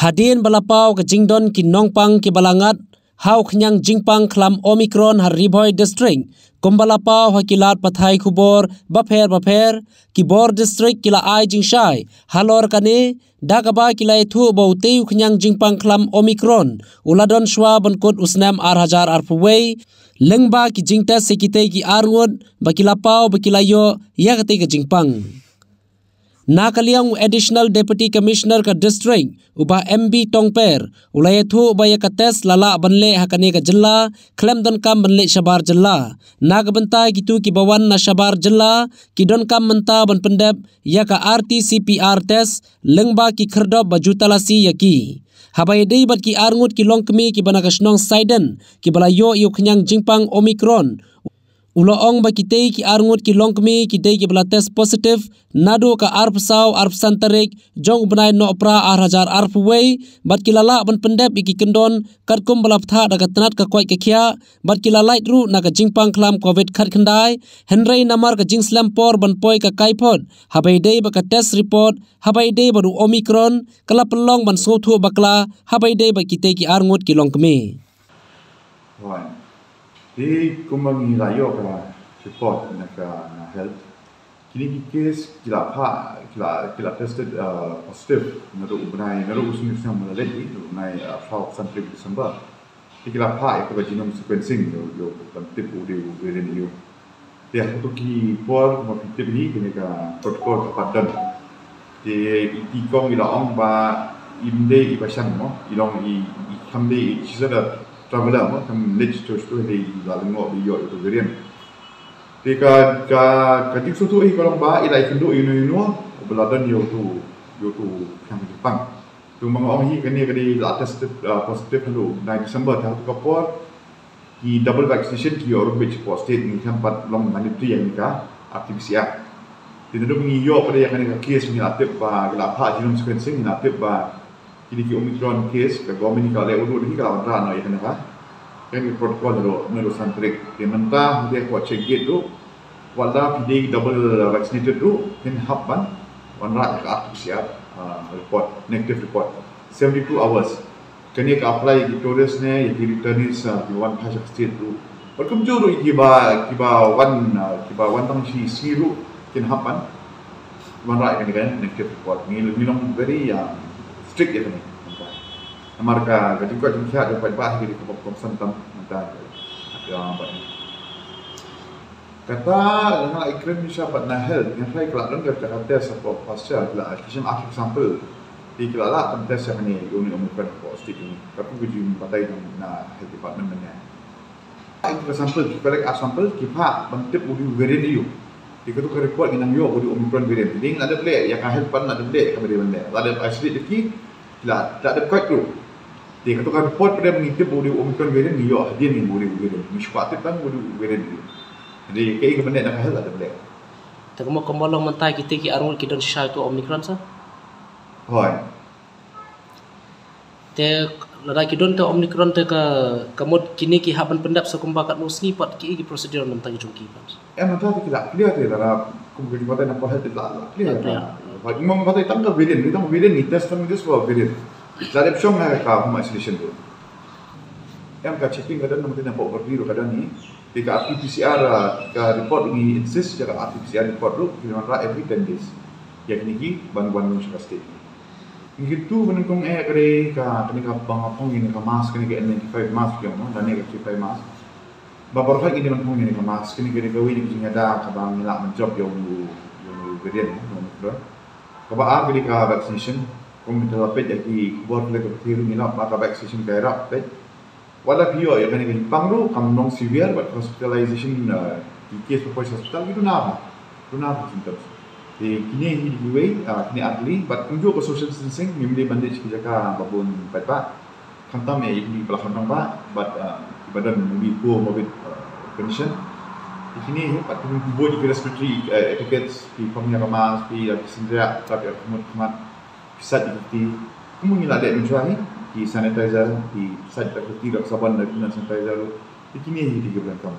Hadin balapau ke Jingdon ki Nongpang ki balangat hau Khniang Jingpang klam Omicron hari Bhoi district kumbalapau hakilat pathai kubor baper ki bor district kila ai jingshai halor kane dagaba kila itu bau teu Khniang Jingpang klam Omicron uladon Shwa bankut Snem ar puwei lengba ki jingtes sekite ki arngut bakilapau bakilayo yakate ke Jingpang. Nakaliang Additional Deputy Commissioner ka District ubah MB Tongper ulayathu ubaya ka tes lala banle hakane ka jilla klemdon kam banle shabar jilla nagabanta gitu ki bawan na shabar jilla ki don kam menta ban pendep ya ka RT-CPR test lengba ki kherdob bajutalasi yaki habai dei bat ki arngut ki longkmi ki banakasnong Saiden ki balayo yu Khniang Jingpang Omicron Uloong ba kitay ki arngut ki longkmi kitay ki bala test positive nado ka arpsaw arpsantarik jong benai no pra arpuwei bat kilala ban pendep iki kendon katkum bala ptha daga tanat ka koi kekhia bat kilala ru na ka Jingpang klam covid khat khandai henrei namar ka jingslam por ban poi ka kaipot habai dei ba ka test report habai dei baru Omicron kala pelong ban sothu bakla habai dei ba kitay ki arngut ki longkmi di kumangi rayo ka report na health kini case kila tested positive naru usung mulai unai fall centric December kila ka genome sequencing yo tip variant yo dia tu ki por mo tip ni kini ka protocol padan di itikong ila ong ba imde ibasan mo ilong i kamde sisa traveler mo kam lech to di lalengo di yo itu variant tika katik sutu kolong ba ila ikendo ino beladan yo tu Khniang Jingpang tu mangong hi kani latest positive lu 9 December tahun kapor ki double vaccination ki orang beach posted ni tempat long mandatory yang nika RT-PCR tindu ngi yo pada yang kani case ni latip ba gelapa genome sequencing ni latip ba kini ki Omicron case ka government ka le udu ni ka wan no ikana ka kan protocol lo santrik ke menta dia ko check gate tu wala pidi double vaccinated tu kan hapan wan ra ka RT-PCR report negative report 72 hours kani ka apply ki tourist ne ki returnees di one patch state tu berkum juru kiba wan tang si ru kan hapan wan ra kan negative report ni long very strict ya ni marka ketika kita ada pada di kampung santam ada apa ni kata dengan iklim bisa pada health yang saya kelak dengar kata siapa pasca kelak kisah akhir sampel di kelak tes yang ni uni Omicron positif ini tapi kita patai na health department mana itu sampel kita lagi sampel kita bentuk udi variant itu jika tu report dengan yo udi Omicron variant jadi ada play yang health pan ada play kami benda ada isolate lagi lah tak ada kait tu dia kata report pada mengintip budi Omicron variant ni yo dia ni budi variant ni Shwa kan budi variant ni jadi kai ke benda nak hal ada benda tak mau kemolong mentai kita ki arul kita syai tu Omicron sa hoi te ladai kidon te Omicron te ka kamot kini ki haban pendap sa kumbakat musni pat ki prosedur mentai jungki mentai kita clear te dalam kumpulan patai nak hal te clear hoi memang patai tangga variant ni test from this for variant Zadep syong ka home isolation tu. Yang ka checking kadang namun tidak bawa berdiri kadang ni. Jika RT-PCR ka report ini insist jika RT-PCR report tu kita nak every 10 days. Yang ni ban Shwa state. Begitu menengkong kare ka kini ka bangapong ini ka mask kini ka N95 mask yang dan N95 mask. Bapak ini menengkong ini ka mask kini ka wini kini ada ka bang nilak menjob yang variant Omicron. Ka kini ka vaccination Komite lapet jadi buat lagi ketiru ni lah maka vaccination kaya rapet. Walau pio ya kan ini pangru kam non severe but hospitalization di case of hospital itu nama symptoms. Di kini hidup kini adli but kunjung ke social distancing mimpi bandage kita babun petak. Kantam ya ini pelakon nampak but badan mimpi poor morbid condition. Di kini pat kunjung di respiratory etiquettes di pemnya kemas di sendiri tapi kemat Sat ikuti kemudian ada mencuai di sanitizer di sat ikuti rak saban dan sanitizer di kini di 3 bulan kamu